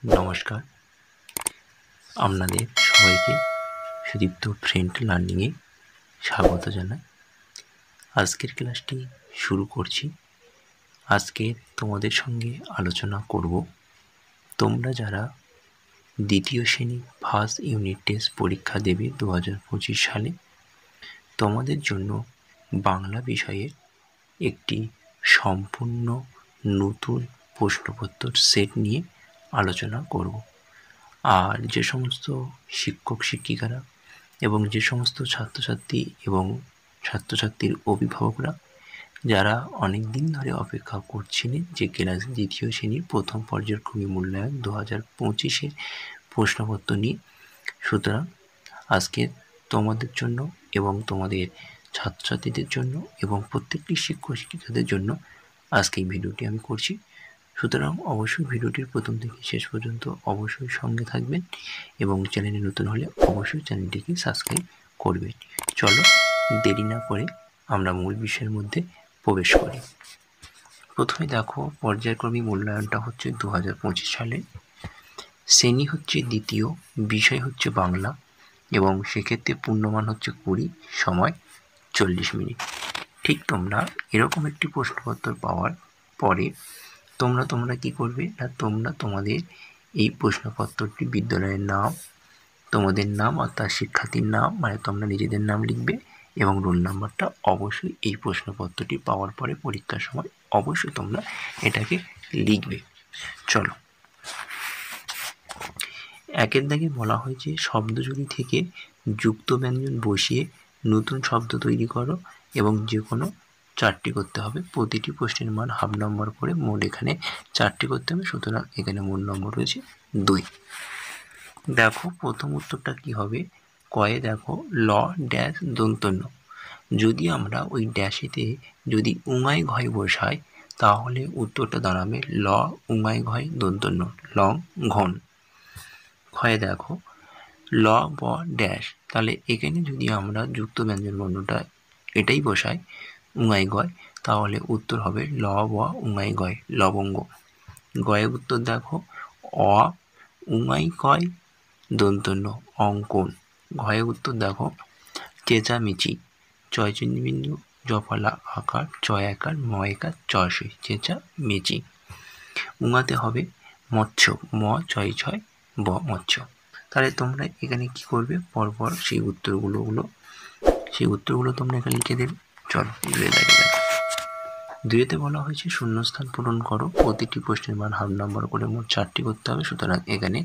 নমস্কার, আপনাদের সবাইকে সুদীপ্ত ফ্রেন্ড লার্নিংয়ে স্বাগত জানাই। আজকের ক্লাসটি শুরু করছি। আজকে তোমাদের সঙ্গে আলোচনা করব তোমরা যারা দ্বিতীয় শ্রেণী ফার্স্ট ইউনিট টেস্ট পরীক্ষা দেবে 2025 সালে, তোমাদের জন্য বাংলা বিষয়ের একটি সম্পূর্ণ নতুন প্রশ্নপত্র সেট নিয়ে আলোচনা করব। আর যে সমস্ত শিক্ষক শিক্ষিকারা এবং যে সমস্ত ছাত্রছাত্রী এবং ছাত্রছাত্রীর অভিভাবকরা যারা অনেক দিন ধরে অপেক্ষা করছিলেন যে ক্লাস দ্বিতীয় শ্রেণীর প্রথম পর্যায়ক্রমিক মূল্যায়ন 2025-এর প্রশ্নপত্র নিয়ে, সুতরাং আজকে তোমাদের জন্য এবং তোমাদের ছাত্রছাত্রীদের জন্য এবং প্রত্যেকটি শিক্ষক শিক্ষিকাদের জন্য আজকে এই ভিডিওটি আমি করছি। সুতরাং অবশ্যই ভিডিওটির প্রথম থেকে শেষ পর্যন্ত অবশ্যই সঙ্গে থাকবেন এবং চ্যানেলে নতুন হলে অবশ্যই চ্যানেলটিকে সাবস্ক্রাইব করবেন। চলো দেরি না করে আমরা মূল বিষয়ের মধ্যে প্রবেশ করি। প্রথমে দেখো, পর্যায়ক্রমিক মূল্যায়নটা হচ্ছে 2025 সালে, শ্রেণী হচ্ছে দ্বিতীয়, বিষয় হচ্ছে বাংলা এবং সেক্ষেত্রে পূর্ণমান হচ্ছে 20, সময় 40 মিনিট। ঠিক তোমরা এরকম একটি প্রশ্নপত্র পাওয়ার পরে তোমরা কি করবে না, তোমরা তোমাদের এই প্রশ্নপত্রটি বিদ্যালয়ের নাম, তোমাদের নাম অর্থাৎ শিক্ষার্থীর নাম মানে তোমরা নিজেদের নাম লিখবে এবং রোল নাম্বারটা অবশ্যই এই প্রশ্নপত্রটি পাওয়ার পরে পরীক্ষার সময় অবশ্যই তোমরা এটাকে লিখবে। চলো, একের দাগে বলা হয়েছে শব্দজুড়ি থেকে যুক্ত ব্যঞ্জন বসিয়ে নতুন শব্দ তৈরি করো এবং যে কোনো 4টি করতে হবে। প্রতিটি প্রশ্নের মান হাফ নম্বর করে, মোট এখানে 4টি করতে হবে, সুতরাং এখানে মোট নম্বর রয়েছে 2। দেখো প্রথম উত্তরটা কি হবে, কয়ে দেখো ল ড্যাশ দন্তন্য। যদি আমরা ওই ড্যাশেতে যদি উঙায় ঘয় বসাই তাহলে উত্তরটা দাঁড়াবে ল উঙায় ঘয় দন্তন্য, লং ঘন। ক্ষয়ে দেখো ল ব ড্যাশ, তাহলে এখানে যদি আমরা যুক্ত ব্যঞ্জন বর্ণটা এটাই বসাই উঙাই গয় তাহলে উত্তর হবে ল ব উঙাই গয়, লবঙ্গ। গয়ে উত্তর দেখো অ উঙাই কয় দন্তন্য, অঙ্কন। ঘয়ে উত্তর দেখো চেঁচামেচি, চয়চন্দ্রবিন্দু জফলা আকার চয়াকার ময়কার চয়সই, চেঁচামেচি। উঙাতে হবে মৎস্য, ম ছয় ছয় ব মৎস্য। তাহলে তোমরা এখানে কি করবে, পরপর সেই উত্তরগুলো তোমরা এখানে লিখে দেবে। চলো দুয়ে দেখো, দুয়েতে বলা হয়েছে শূন্যস্থান পূরণ করো, প্রতিটি প্রশ্নের মান হাফ নাম্বার করে, মোট 4টি করতে হবে, সুতরাং এখানে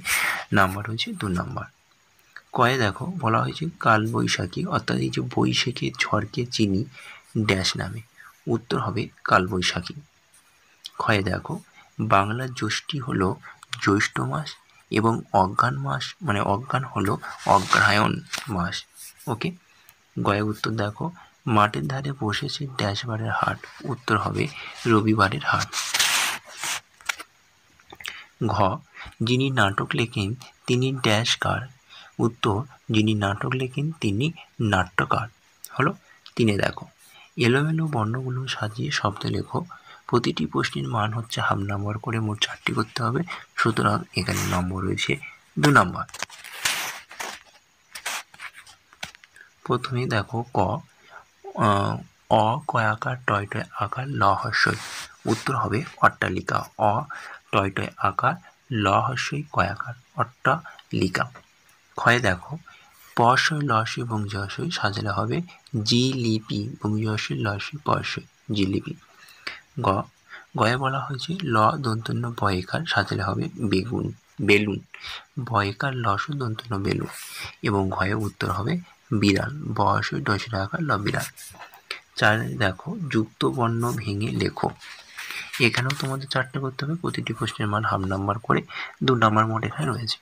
নাম্বার হয়েছে 2 নাম্বার। কয়ে দেখো বলা হয়েছে কাল বৈশাখী, অর্থাৎ এই যে বৈশাখী ঝড়কে চিনি ড্যাশ নামে, উত্তর হবে কাল বৈশাখী। ক্ষয়ে দেখো বাংলার জ্যৈষ্ঠী হলো জ্যৈষ্ঠ মাস এবং অজ্ঞান মাস মানে অজ্ঞান হলো অগ্রহায়ণ মাস। ওকে। গয়ে উত্তর দেখো মাঠের ধারে বসেছে ড্যাশবারের হাট, উত্তর হবে রবিবারের হাট। ঘ যিনি নাটক লেখেন তিনি ড্যাশকার, উত্তর যিনি নাটক লেখেন তিনি নাট্যকার। হলো 3-এ দেখো এলোমেলো বর্ণগুলো সাজিয়ে শব্দ লেখো, প্রতিটি প্রশ্নের মান হচ্ছে হাফ নাম্বার করে, মোট 4টি করতে হবে, সুতরাং এখানে নম্বর রয়েছে 2 নাম্বার। প্রথমে দেখো ক অ কয়াকার টয় টয় আকার ল হস্যই, উত্তর হবে অট্টালিকা, অ টয় টয় আকার ল হস্যই কয়াকার অট্টালিকা। ক্ষয়ে দেখো পশয় লসই বংশই সাজালে হবে জিলিপি, বংশই লসই পশই জিলিপি। গয়ে বলা হয়েছে ল দন্তন্য বয়কার সাজালে হবে বেগুন বেলুন, বয়কার লস দন্তন্য বেলুন এবং ঘয়ে উত্তর হবে বিড়াল, বয়সই ডসের আকার ল বিড়াল। 4 দেখো যুক্ত বর্ণ ভেঙে লেখো, এখানেও তোমাদের 4টে করতে হবে, প্রতিটি প্রশ্নের মান হাফ নাম্বার করে, 2 নাম্বার মোট এখানে রয়েছে।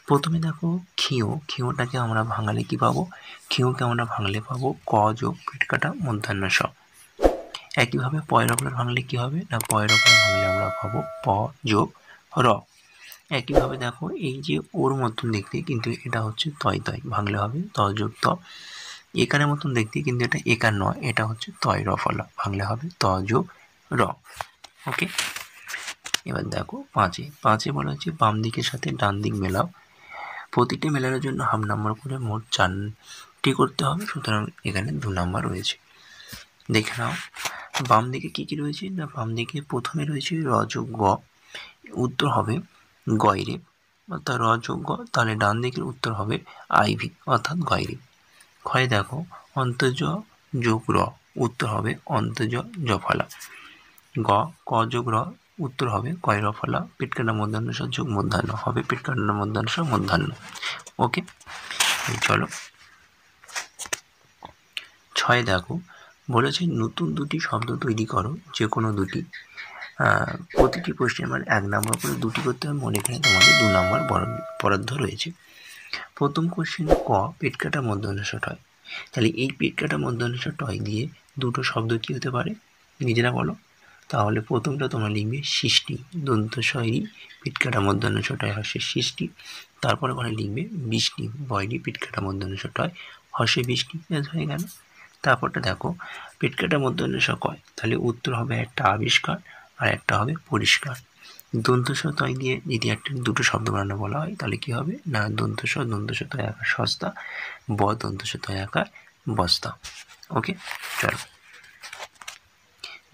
প্রথমে দেখো ক্ষীয়টাকে আমরা ভাঙালে কি পাবো, ক্ষীয়কে আমরা ভাঙলে পাবো ক যোগ পেটকাটা মধ্যাহ্ন স। একইভাবে পয়রকলার ভাঙলে কি হবে না, পয়রকলার ভাঙলে আমরা পাবো প যোগ র। একইভাবে দেখো এই যে ওর মতন দেখতে কিন্তু এটা হচ্ছে তয় তয়, ভাঙলে হবে ত যোগ ত। একারের মতন দেখতে কিন্তু এটা একার নয়, এটা হচ্ছে তয় র ফলা, ভাঙলে হবে ত যোগ র। ওকে। এবার দেখো 5-এ বলা হচ্ছে বাম দিকের সাথে ডান দিক মেলাও। প্রতিটি মেলানোর জন্য হাফ নাম্বার করে মোট 4টি করতে হবে, সুতরাং এখানে 2 নাম্বার রয়েছে। দেখে নাও বাম দিকে কী কী রয়েছে না, বাম দিকে প্রথমে রয়েছে র যোগ গ, উত্তর হবে গয়রে অর্থাৎ র যোগ গ, তাহলে ডান দিকের উত্তর হবে আইভি অর্থাৎ গয়রে। ক্ষয়ে দেখো অন্তর্জ যোগ র, উত্তর হবে অন্তর্জ জফলা। ক যোগ র, উত্তর হবে কয় রফলা, পেটকাটা মধ্যাহ্ন যোগ মধ্যাহ্ন হবে পেটকাটা মধ্যাহ্ন মধ্যাহ্ন। ওকে, চলো 6 দেখো বলেছে নতুন দুটি শব্দ তৈরি করো, যে কোনো দুটি। প্রতিটি প্রশ্নে আমার 1 নাম্বার করে 2টি করতে হবে, মনে এখানে তোমাদের 2 নাম্বার বরাদ্দ রয়েছে। প্রথম কোশ্চেন ক পেটকাটা মধ্যাহ্ন হয়, তাহলে এই পেটকাটা মধ্যাহ্ন টয় দিয়ে দুটো শব্দ কী হতে পারে নিজেরা বলো। তাহলে প্রথমটা তোমরা লিখবে সৃষ্টি, দন্ত শয়রি পিটকাটা মধ্যাহ্ন ছটায় হর্ষে সৃষ্টি। তারপরে ওখানে লিখবে বৃষ্টি, বয়রি পিটকাটা মধ্যাহ্ন ছটায় হর্ষে বৃষ্টি, হয়ে গেল। তারপরটা দেখো পেটকাটা মধ্যাহ্ন কয়, তাহলে উত্তর হবে একটা আবিষ্কার আর একটা হবে পরিষ্কার। দন্তস্ব তয় দিয়ে যদি একটা দুটো শব্দ বানানো বলা হয় তাহলে কি হবে না, দন্তস্ব তয় আকার সস্তা, ব দন্তস্ব তয় আকার বস্তা। ওকে, চলো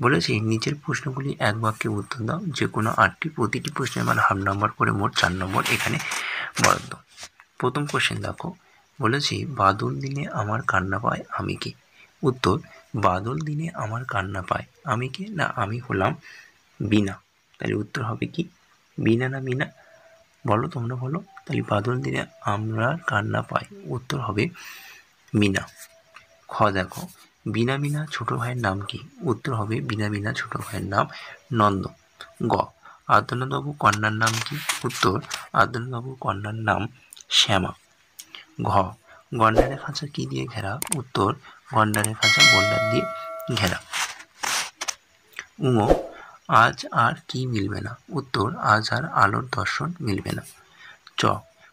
বলেছি নিচের প্রশ্নগুলি এক বাক্যে উত্তর দাও, যে কোনো 8টি, প্রতিটি প্রশ্নে আমার হাফ নাম্বার করে মোট 4 নম্বর এখানে বরাদ্দ। প্রথম কোশ্চেন দেখো বলেছি বাদল দিনে আমার কান্না পায় আমি কি, উত্তর বাদল দিনে আমার কান্না পায় আমি কি না, আমি হলাম বিনা, তাহলে উত্তর হবে কি বিনা না মিনা, বলো তোমরা বলো। তাহলে বাদল দিনে আমরা কান্না পাই, উত্তর হবে মিনা। খ দেখো বিনা বিনা ছোট ভাইয়ের নাম কি, উত্তর হবে বিনা বিনা ছোট ভাইয়ের নাম নন্দ। গ আদ্যনাথবাবু কন্যার নাম কি, উত্তর আদ্যনাথবাবু কন্যার নাম শ্যামা। ঘ গন্ডারের খাঁচা কি দিয়ে ঘেরা, উত্তর গন্ডারের খাঁচা বোল্ডার দিয়ে ঘেরা। উঙ আজ আর কি মিলবে না, উত্তর আজ আর আলোর দর্শন মিলবে না। চ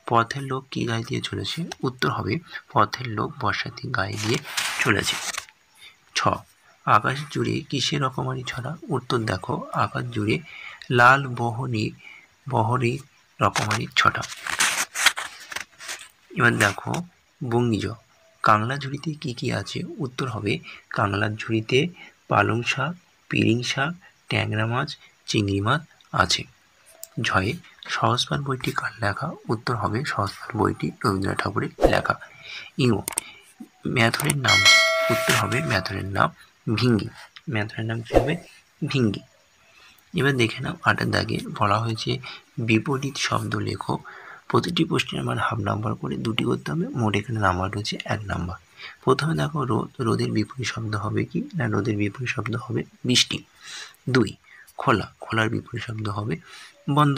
পথের লোক কি গায়ে দিয়ে চলেছে, উত্তর হবে পথের লোক বর্ষাতি গায়ে দিয়ে চলেছে। ছ আকাশ জুড়ে কিসের রকমারি ছড়া, উত্তর দেখো আকাশ জুড়ে লাল বহরি রকমারি ছটা। এবার দেখো বঙ্গিজ কাংলা ঝুড়িতে কি কি আছে, উত্তর হবে কাংলার ঝুড়িতে পালং শাক, পিরিং শাক, ট্যাংরা মাছ, চিংড়ি মাছ আছে। ঝয়ে সহজপাঠ বইটি কার লেখা, উত্তর হবে সহজপাঠ বইটি রবীন্দ্রনাথ ঠাকুরের লেখা। ইও ম্যাথরের নাম, উত্তর হবে ম্যাথরের নাম ভিঙ্গি, ম্যাথরের নাম কী হবে ভিঙ্গি। এবার দেখে নাও 8 দাগে বলা হয়েছে বিপরীত শব্দ লেখো, প্রতিটি প্রশ্নে আমার হাফ নাম্বার করে 2টি করতে হবে, মোট এখানে নাম্বার রয়েছে 1 নাম্বার। প্রথমে দেখো রোদ, রোদের বিপরীত শব্দ হবে কি না, রোদের বিপরীত শব্দ হবে বৃষ্টি। 2 খোলা, খোলার বিপরীত শব্দ হবে বন্ধ।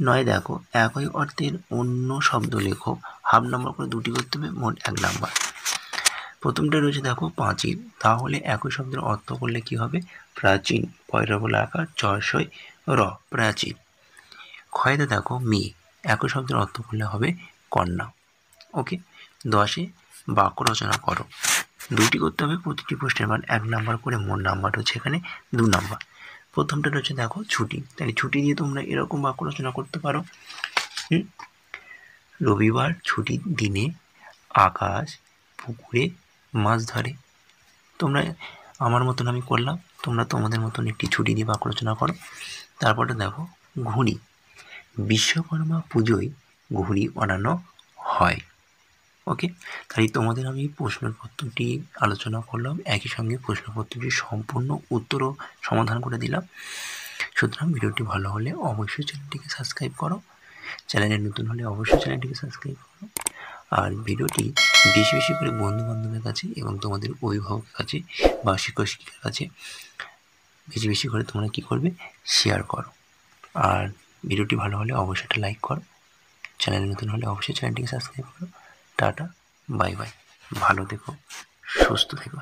9 দেখো একই অর্থের অন্য শব্দ লেখো, হাফ নাম্বার করে 2টি করতে হবে, মোট 1 নাম্বার। প্রথমটা রয়েছে দেখো পাঁচিল, তাহলে একই শব্দের অর্থ করলে কি হবে প্রাচীন, পয়রবলা আকার চয়সই র প্রাচীন। ক্ষয়তে দেখো মেয়ে, একই শব্দের অর্থ করলে হবে কন্যা। ওকে, 10 বাক্য রচনা করো, 2টি করতে হবে, প্রতিটি প্রশ্নের মান 1 নাম্বার করে, মোট নাম্বার হচ্ছে এখানে 2 নাম্বার। প্রথমটা রয়েছে দেখো ছুটি, তাহলে ছুটি দিয়ে তোমরা এরকম বাক্য রচনা করতে পারো। রবিবার ছুটির দিনে আকাশ পুকুরে মাছ ধরে। তোমরা আমার মতন আমি করলাম, তোমরা তোমাদের মতন একটি ছুটি দিয়ে বাক্য রচনা করো। তারপরে দেখো ঘুড়ি, বিশ্বকর্মা পুজোয় ঘুড়ি বানানো হয়। ওকে, তাই তোমাদের আমি প্রশ্নপত্রটি আলোচনা করলাম, একই সঙ্গে প্রশ্নপত্রটি সম্পূর্ণ উত্তরও সমাধান করে দিলাম। সুতরাং ভিডিওটি ভালো হলে অবশ্যই চ্যানেলটিকে সাবস্ক্রাইব করো, চ্যানেলে নতুন হলে অবশ্যই চ্যানেলটিকে সাবস্ক্রাইব করো, আর ভিডিওটি বেশি বেশি করে বন্ধুবান্ধবের কাছে এবং তোমাদের অভিভাবকের কাছে বা শিক্ষক শিক্ষিকার কাছে বেশি বেশি করে তোমরা কী করবে শেয়ার করো। আর ভিডিওটি ভালো হলে অবশ্যই একটা লাইক করো, চ্যানেলে নতুন হলে অবশ্যই চ্যানেলটিকে সাবস্ক্রাইব করো। টাটা, বাই বাই, ভালো থেকো, সুস্থ থেকো।